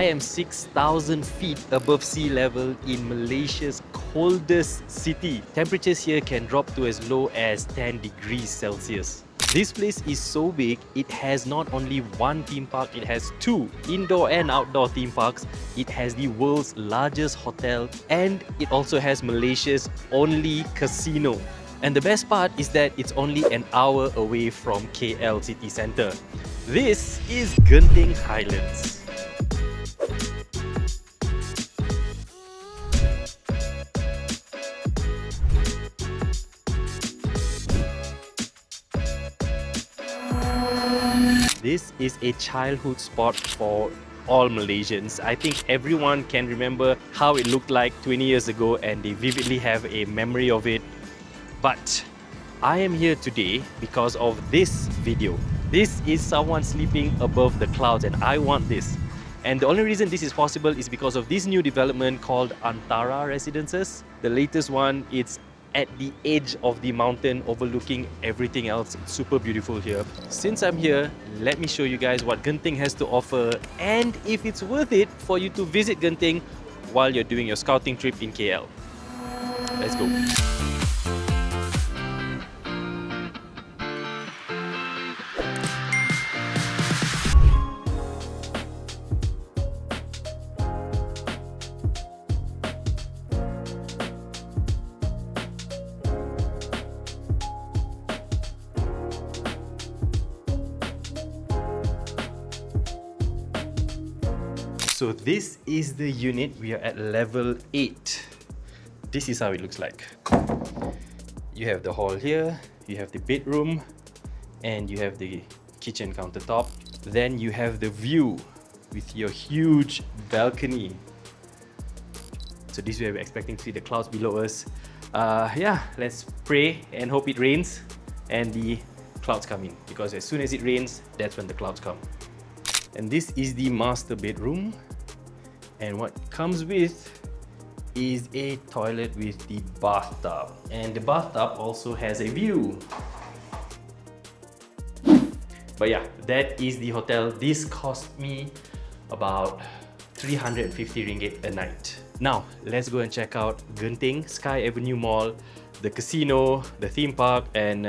I am 6,000 feet above sea level in Malaysia's coldest city. Temperatures here can drop to as low as 10 degrees Celsius. This place is so big, it has not only one theme park, it has two indoor and outdoor theme parks. It has the world's largest hotel and it also has Malaysia's only casino. And the best part is that it's only an hour away from KL city centre. This is Genting Highlands. This is a childhood spot for all Malaysians. I think everyone can remember how it looked like 20 years ago and they vividly have a memory of it. But I am here today because of this video. This is someone sleeping above the clouds and I want this. And the only reason this is possible is because of this new development called Antara Residences. The latest one, it's at the edge of the mountain overlooking everything else. It's super beautiful here. Since I'm here, let me show you guys what Genting has to offer and if it's worth it for you to visit Genting while you're doing your scouting trip in KL. Let's go. So this is the unit. We are at level 8. This is how it looks like. You have the hall here, you have the bedroom, and you have the kitchen countertop. Then you have the view with your huge balcony. So this way we're expecting to see the clouds below us. Yeah, let's pray and hope it rains and the clouds come in, because as soon as it rains, that's when the clouds come. And this is the master bedroom. And what comes with is a toilet with the bathtub. And the bathtub also has a view. But yeah, that is the hotel. This cost me about 350 ringgit a night. Now, let's go and check out Genting, SkyAvenue Mall, the casino, the theme park, and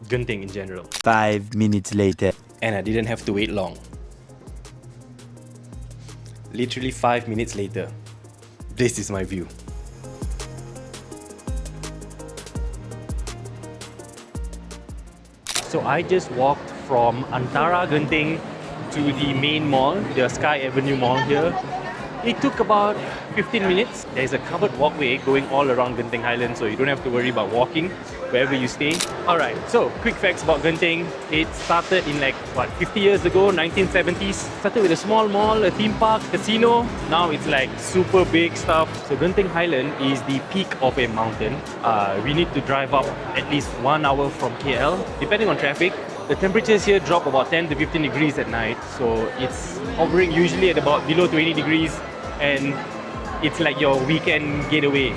Genting in general. 5 minutes later. And I didn't have to wait long. Literally 5 minutes later, this is my view. So I just walked from Antara Genting to the main mall, the SkyAvenue Mall here. It took about 15 minutes. There's a covered walkway going all around Genting Highlands, so you don't have to worry about walking wherever you stay. Alright, so quick facts about Genting. It started in like, what, 50 years ago, 1970s. Started with a small mall, a theme park, casino. Now it's like super big stuff. So Genting Highland is the peak of a mountain. We need to drive up at least 1 hour from KL, depending on traffic. The temperatures here drop about 10 to 15 degrees at night, so it's hovering usually at about below 20 degrees, and it's like your weekend getaway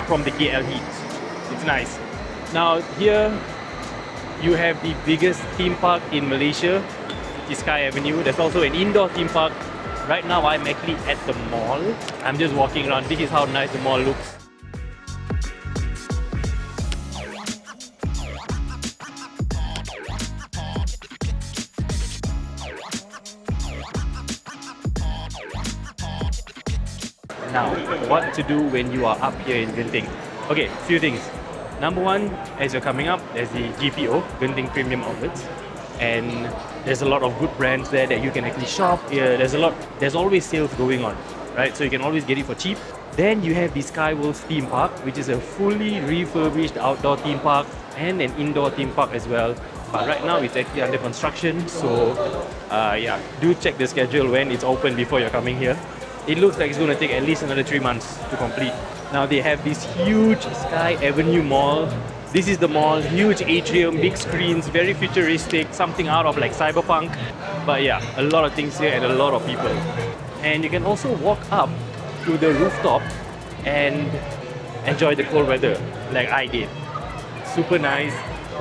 from the KL heat. It's nice. Now here you have the biggest theme park in Malaysia, which is SkyAvenue. There's also an indoor theme park. Right now I'm actually at the mall. I'm just walking around. This is how nice the mall looks. Now, what to do when you are up here in Genting? Okay, few things. Number one, as you're coming up, there's the GPO, Genting Premium Outlets. And there's a lot of good brands there that you can actually shop. Yeah, there's always sales going on, right? So you can always get it for cheap. Then you have the Skyworlds theme park, which is a fully refurbished outdoor theme park and an indoor theme park as well. But right now it's actually under construction, so yeah, do check the schedule when it's open before you're coming here. It looks like it's going to take at least another 3 months to complete. Now they have this huge SkyAvenue Mall. This is the mall, huge atrium, big screens, very futuristic, something out of like cyberpunk. But yeah, a lot of things here and a lot of people. And you can also walk up to the rooftop and enjoy the cold weather like I did. Super nice.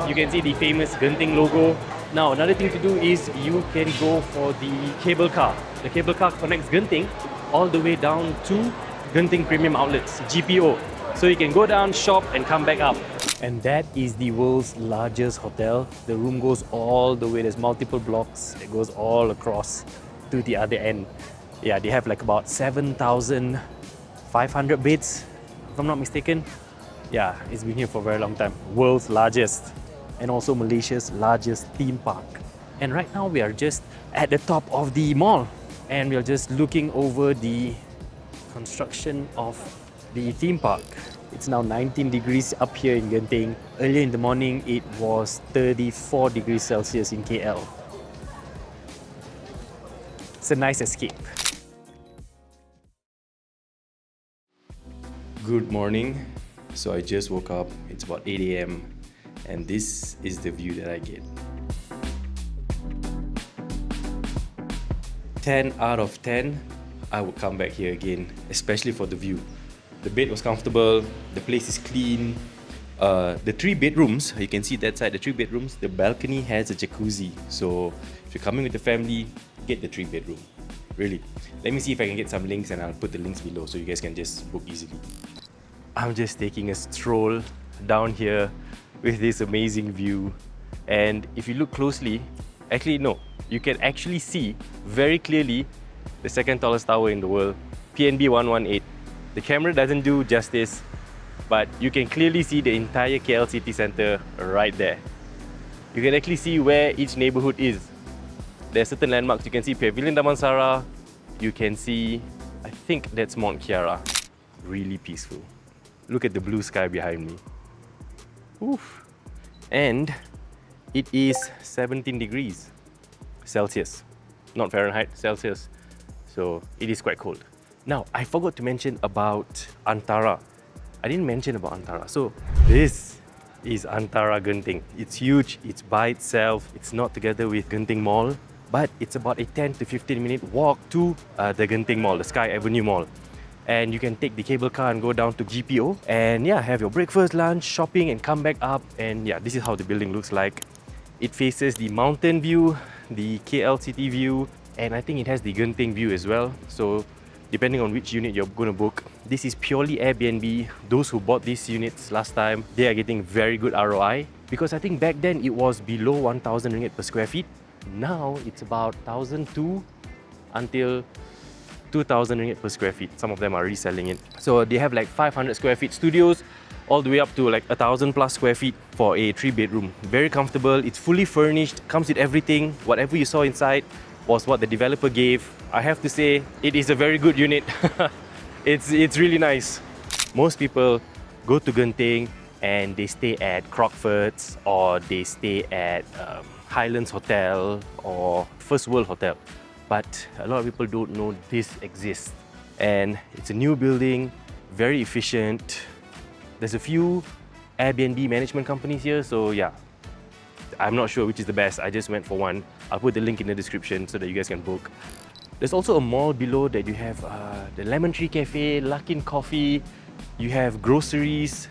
You can see the famous Genting logo. Now, another thing to do is you can go for the cable car. The cable car connects Genting all the way down to Genting Premium Outlets, GPO. So you can go down, shop, and come back up. And that is the world's largest hotel. The room goes all the way. There's multiple blocks. It goes all across to the other end. Yeah, they have like about 7,500 beds, if I'm not mistaken. Yeah, it's been here for a very long time. World's largest, and also Malaysia's largest theme park. And right now we are just at the top of the mall, and we are just looking over the construction of the theme park. It's now 19 degrees up here in Genting. Earlier in the morning it was 34 degrees Celsius in KL. It's a nice escape. Good morning. So I just woke up. It's about 8 a.m. and this is the view that I get. 10 out of 10, I would come back here again, especially for the view. The bed was comfortable, the place is clean. The 3 bedrooms, you can see that side, the 3 bedrooms, the balcony has a jacuzzi. So if you're coming with the family, get the 3 bedroom. Really. Let me see if I can get some links and I'll put the links below so you guys can just book easily. I'm just taking a stroll down here with this amazing view, and if you look closely, actually no, you can actually see very clearly the second tallest tower in the world, PNB 118. The camera doesn't do justice, but you can clearly see the entire KL city centre right there. You can actually see where each neighbourhood is. There are certain landmarks. You can see Pavilion Damansara, you can see, I think that's Mount Kiara. Really peaceful. Look at the blue sky behind me. Oof. And it is 17 degrees Celsius. Not Fahrenheit, Celsius. So it is quite cold. Now, I forgot to mention about Antara. I didn't mention about Antara. So this is Antara Genting. It's huge, it's by itself, it's not together with Genting Mall, but it's about a 10 to 15 minute walk to the Genting Mall, the SkyAvenue Mall. And you can take the cable car and go down to GPO and yeah, have your breakfast, lunch, shopping and come back up. And yeah, this is how the building looks like. It faces the mountain view, the KL city view, and I think it has the Genting view as well. So depending on which unit you're going to book, this is purely Airbnb. Those who bought these units last time, they are getting very good ROI, because I think back then it was below 1,000 ringgit per square feet. Now it's about 1,002 until 2,000 ringgit per square feet. Some of them are reselling it. So they have like 500 square feet studios, all the way up to like 1,000 plus square feet for a 3 bedroom. Very comfortable, it's fully furnished, comes with everything. Whatever you saw inside was what the developer gave. I have to say, it is a very good unit. It's really nice. Most people go to Genting and they stay at Crockford's or they stay at Highlands Hotel or First World Hotel. But a lot of people don't know this exists. And it's a new building, very efficient. There's a few Airbnb management companies here, so yeah. I'm not sure which is the best, I just went for one. I'll put the link in the description so that you guys can book. There's also a mall below that you have the Lemon Tree Cafe, Luckin Coffee, you have groceries.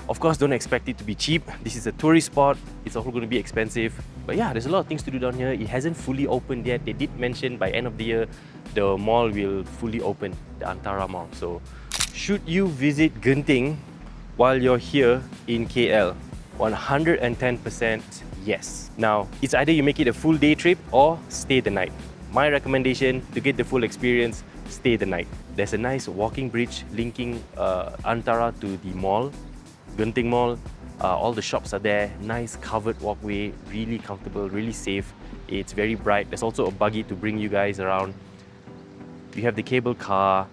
Of course, don't expect it to be cheap. This is a tourist spot, it's also going to be expensive. But yeah, there's a lot of things to do down here. It hasn't fully opened yet. They did mention by end of the year, the mall will fully open, the Antara Mall. So, should you visit Genting while you're here in KL? 110% yes. Now, it's either you make it a full day trip or stay the night. My recommendation, to get the full experience, stay the night. There's a nice walking bridge linking Antara to the mall, Genting Mall. All the shops are there, nice covered walkway, really comfortable, really safe. It's very bright. There's also a buggy to bring you guys around. You have the cable car.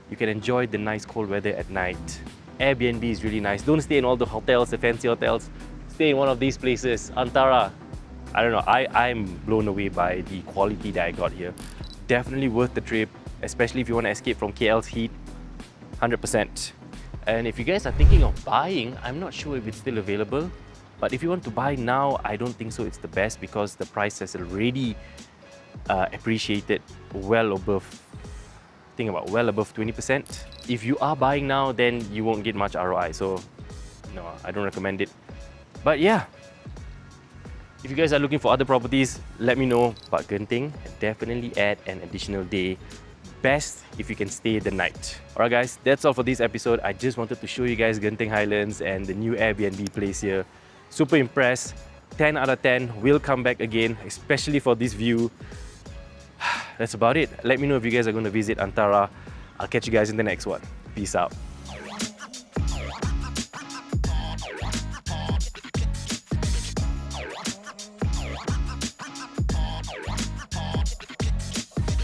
You can enjoy the nice cold weather at night. Airbnb is really nice. Don't stay in all the hotels, the fancy hotels. Stay in one of these places. Antara, I don't know, I'm blown away by the quality that I got here. Definitely worth the trip, especially if you want to escape from KL's heat. 100%. And if you guys are thinking of buying, I'm not sure if it's still available. But if you want to buy now, I don't think so it's the best, because the price has already appreciated well above, I think about well above 20%. If you are buying now, then you won't get much ROI. So no, I don't recommend it. But yeah, If you guys are looking for other properties, let me know. But Genting, definitely add an additional day. Best if you can stay the night. Alright guys, that's all for this episode. I just wanted to show you guys Genting Highlands and the new Airbnb place here. Super impressed. 10 out of 10. Will come back again, especially for this view. That's about it. Let me know if you guys are going to visit Antara. I'll catch you guys in the next one. Peace out.